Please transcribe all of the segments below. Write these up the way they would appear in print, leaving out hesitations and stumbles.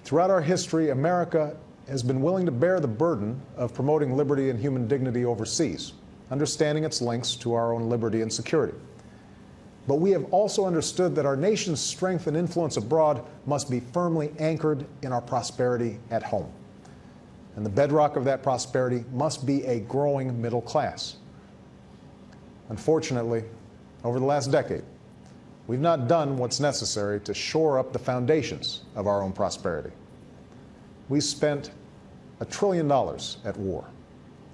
Throughout our history, America has been willing to bear the burden of promoting liberty and human dignity overseas, understanding its links to our own liberty and security. But we have also understood that our nation's strength and influence abroad must be firmly anchored in our prosperity at home. And the bedrock of that prosperity must be a growing middle class. Unfortunately, over the last decade, we've not done what's necessary to shore up the foundations of our own prosperity. We spent $1 trillion at war,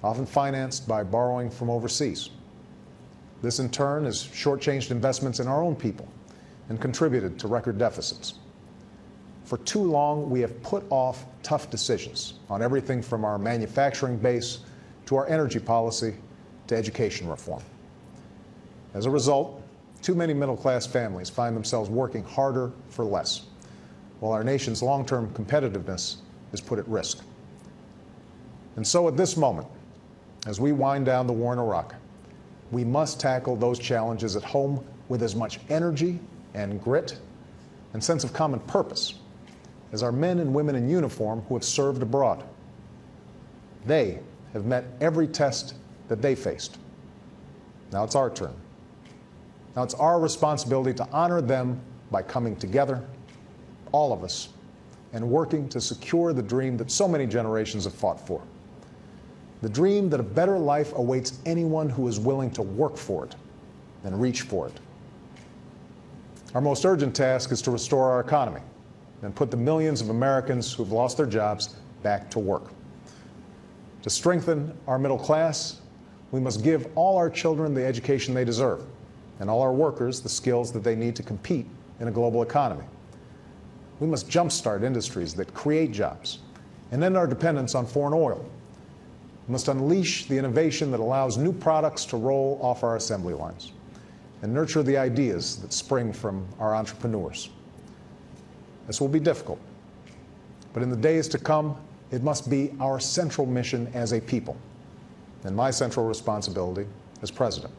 often financed by borrowing from overseas. This, in turn, has shortchanged investments in our own people and contributed to record deficits. For too long, we have put off tough decisions on everything from our manufacturing base to our energy policy to education reform. As a result, too many middle-class families find themselves working harder for less, while our nation's long-term competitiveness is put at risk. And so at this moment, as we wind down the war in Iraq, we must tackle those challenges at home with as much energy and grit and sense of common purpose as our men and women in uniform who have served abroad. They have met every test that they faced. Now it's our turn. Now it's our responsibility to honor them by coming together, all of us, and working to secure the dream that so many generations have fought for. The dream that a better life awaits anyone who is willing to work for it and reach for it. Our most urgent task is to restore our economy and put the millions of Americans who've lost their jobs back to work. To strengthen our middle class, we must give all our children the education they deserve and all our workers the skills that they need to compete in a global economy. We must jumpstart industries that create jobs and end our dependence on foreign oil. We must unleash the innovation that allows new products to roll off our assembly lines and nurture the ideas that spring from our entrepreneurs. This will be difficult, but in the days to come, it must be our central mission as a people and my central responsibility as president.